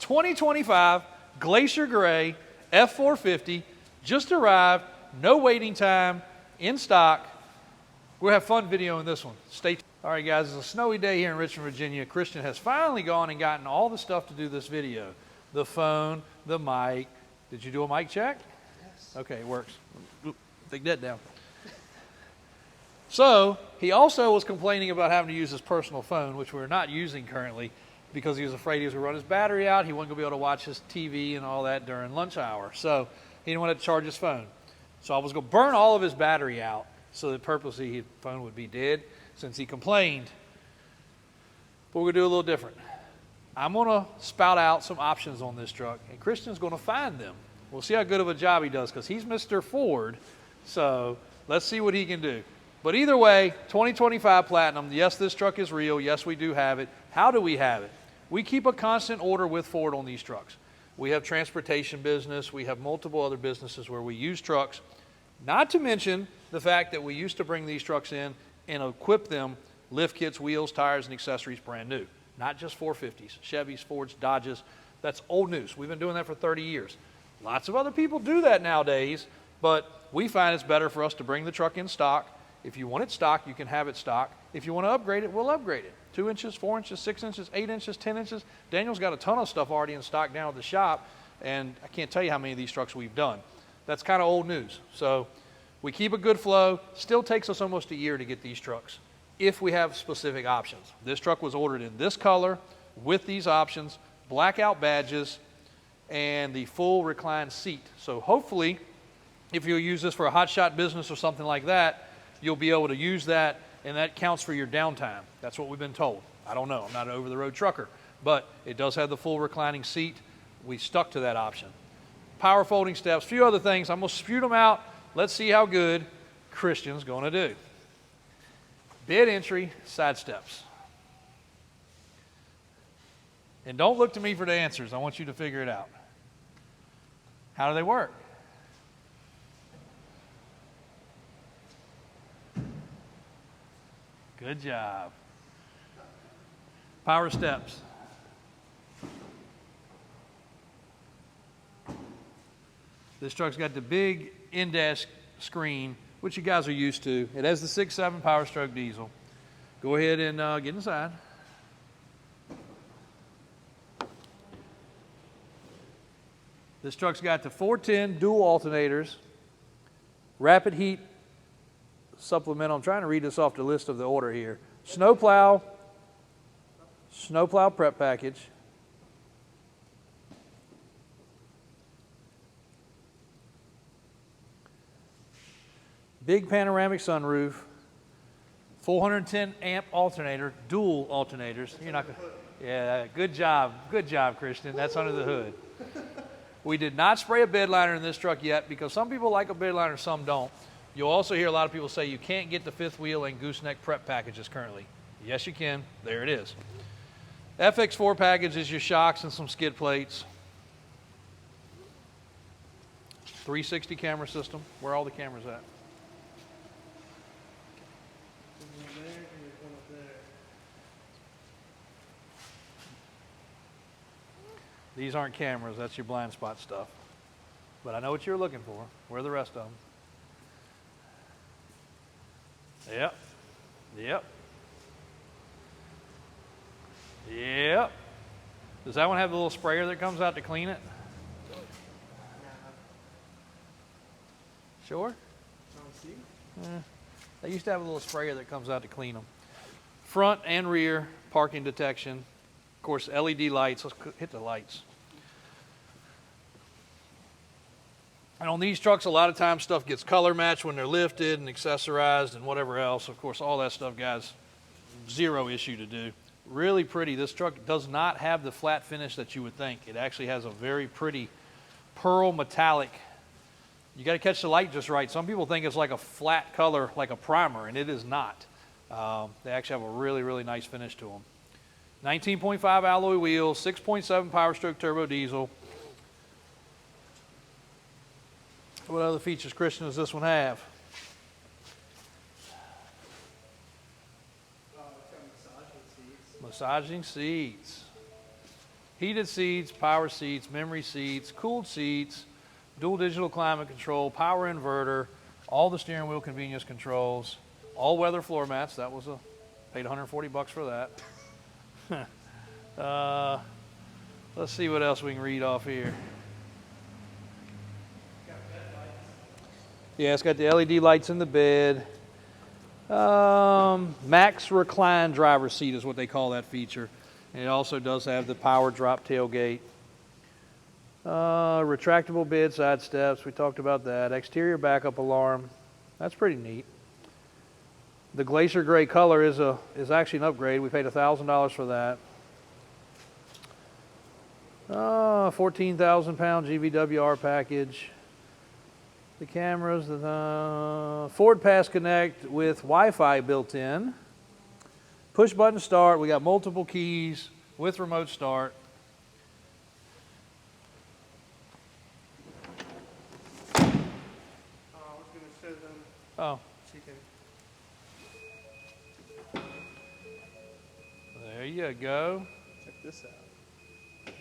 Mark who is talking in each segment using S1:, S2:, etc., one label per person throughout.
S1: 2025 Glacier Grey F-450 just arrived, no waiting time, in stock. We'll have fun videoing this one. Stay tuned. All right, guys, it's a snowy day here in Richmond, Virginia. Christian has finally gone and gotten all the stuff to do this video. The phone, the mic. Did you do a mic check?
S2: Yes.
S1: Okay, it works. Oop, take that down. So, he also was complaining about having to use his personal phone, which we're not using currently, because he was afraid he was going to run his battery out. He wasn't going to be able to watch his TV and all that during lunch hour. So, he didn't want to charge his phone. So, I was going to burn all of his battery out so that purposely his phone would be dead since he complained. But we're going to do a little different. I'm going to spout out some options on this truck, and Christian's going to find them. We'll see how good of a job he does, because he's Mr. Ford. So, let's see what he can do. But either way, 2025 Platinum, yes, this truck is real. Yes, we do have it. How do we have it? We keep a constant order with Ford on these trucks. We have transportation business. We have multiple other businesses where we use trucks. Not to mention the fact that we used to bring these trucks in and equip them, lift kits, wheels, tires, and accessories brand new. Not just 450s, Chevys, Fords, Dodges. That's old news. We've been doing that for 30 years. Lots of other people do that nowadays, but we find it's better for us to bring the truck in stock. If you want it stock, you can have it stock. If you want to upgrade it, we'll upgrade it. 2 inches, 4 inches, 6 inches, 8 inches, 10 inches. Daniel's got a ton of stuff already in stock down at the shop, and I can't tell you how many of these trucks we've done. That's kind of old news. So we keep a good flow. Still takes us almost a year to get these trucks if we have specific options. This truck was ordered in this color with these options, blackout badges, and the full recline seat. So hopefully, if you'll use this for a hotshot business or something like that, you'll be able to use that, and that counts for your downtime. That's what we've been told. I don't know. I'm not an over-the-road trucker, but it does have the full reclining seat. We stuck to that option. Power folding steps, a few other things. I'm going to spew them out. Let's see how good Christian's going to do. Bed entry, side steps. And don't look to me for the answers. I want you to figure it out. How do they work? Good job. Power steps. This truck's got the big in-dash screen, which you guys are used to. It has the 6.7 Power Stroke diesel. Go ahead and get inside. This truck's got the 410 dual alternators, rapid heat supplemental. I'm trying to read this off the list of the order here. Snowplow prep package. Big panoramic sunroof. 410 amp alternator, dual alternators. You're not gonna, yeah, good job, Christian. That's under the hood. We did not spray a bed liner in this truck yet because some people like a bed liner, some don't. You'll also hear a lot of people say you can't get the fifth wheel and gooseneck prep packages currently. Yes, you can. There it is. FX4 package is your shocks and some skid plates. 360 camera system. Where are all the cameras at? These aren't cameras. That's your blind spot stuff. But I know what you're looking for. Where are the rest of them? Yep. Yep. Yep. Does that one have the little sprayer that comes out to clean it? Sure? They used to have a little sprayer that comes out to clean them. Front and rear parking detection. Of course, LED lights. Let's hit the lights. And on these trucks, a lot of times stuff gets color matched when they're lifted and accessorized and whatever else. Of course, all that stuff, guys, zero issue to do. Really pretty. This truck does not have the flat finish that you would think. It actually has a very pretty pearl metallic. You got to catch the light just right. Some people think it's like a flat color, like a primer, and it is not. They actually have a really, really nice finish to them. 19.5 alloy wheels, 6.7 Power Stroke turbo diesel. What other features, Christian, does this one have? Massaging seats. Heated seats, power seats, memory seats, cooled seats, dual digital climate control, power inverter, all the steering wheel convenience controls, all weather floor mats. That was paid $140 for that. Let's see what else we can read off here. Yeah, it's got the LED lights in the bed. Max recline driver's seat is what they call that feature. And it also does have the power drop tailgate. Retractable bed side steps, we talked about that. Exterior backup alarm, that's pretty neat. The Glacier Grey color is actually an upgrade. We paid $1,000 for that. 14,000 pound GVWR package. The cameras, the Ford Pass Connect with Wi-Fi built in. Push button start, we got multiple keys with remote start.
S2: I was going to show them.
S1: Oh,
S2: Chicken.
S1: there you go.
S2: Check this out.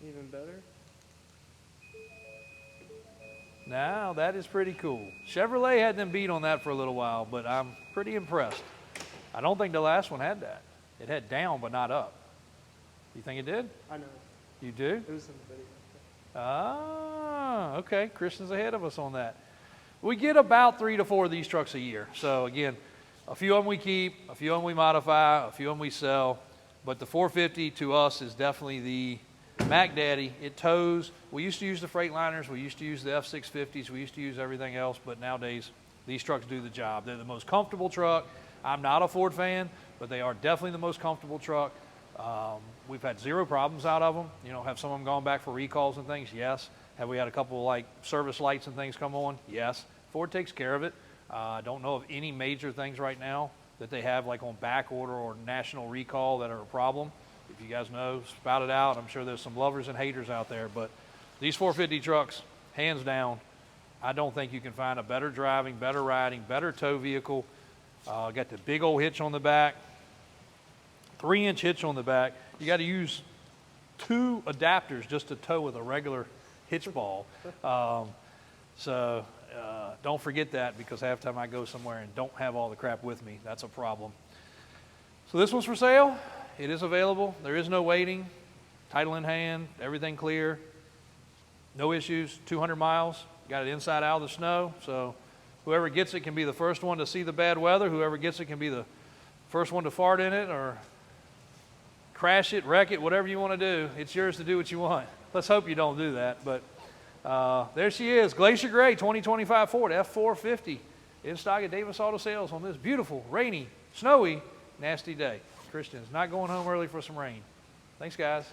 S2: Even better.
S1: Now, that is pretty cool. Chevrolet had them beat on that for a little while, but I'm pretty impressed. I don't think the last one had that. It had down, but not up. You think it did?
S2: I know.
S1: You do?
S2: It was in the video.
S1: Ah, okay. Christian's ahead of us on that. We get about 3 to 4 of these trucks a year. So again, a few of them we keep, a few of them we modify, a few of them we sell. But the 450 to us is definitely the Mac Daddy. It tows. We used to use the Freightliners. We used to use the F-650s. We used to use everything else. But nowadays, these trucks do the job. They're the most comfortable truck. I'm not a Ford fan, but they are definitely the most comfortable truck. We've had 0 problems out of them. You know, have some of them gone back for recalls and things? Yes. Have we had a couple of like service lights and things come on? Yes. Ford takes care of it. I don't know of any major things right now that they have like on back order or national recall that are a problem. If you guys know, spout it out. I'm sure there's some lovers and haters out there, but these 450 trucks, hands down, I don't think you can find a better driving, better riding, better tow vehicle. Got the big old hitch on the back, 3-inch hitch on the back. You got to use 2 adapters just to tow with a regular hitch ball. So don't forget that, because half the time I go somewhere and don't have all the crap with me. That's a problem. So this one's for sale. It is available. There is no waiting. Title in hand, everything clear. No issues, 200 miles. Got it inside out of the snow. So whoever gets it can be the first one to see the bad weather. Whoever gets it can be the first one to fart in it or crash it, wreck it, whatever you want to do. It's yours to do what you want. Let's hope you don't do that. But there she is, Glacier Grey 2025 Ford F-450 in stock at Davis Auto Sales on this beautiful, rainy, snowy, nasty day. Christian's not going home early for some rain. Thanks, guys.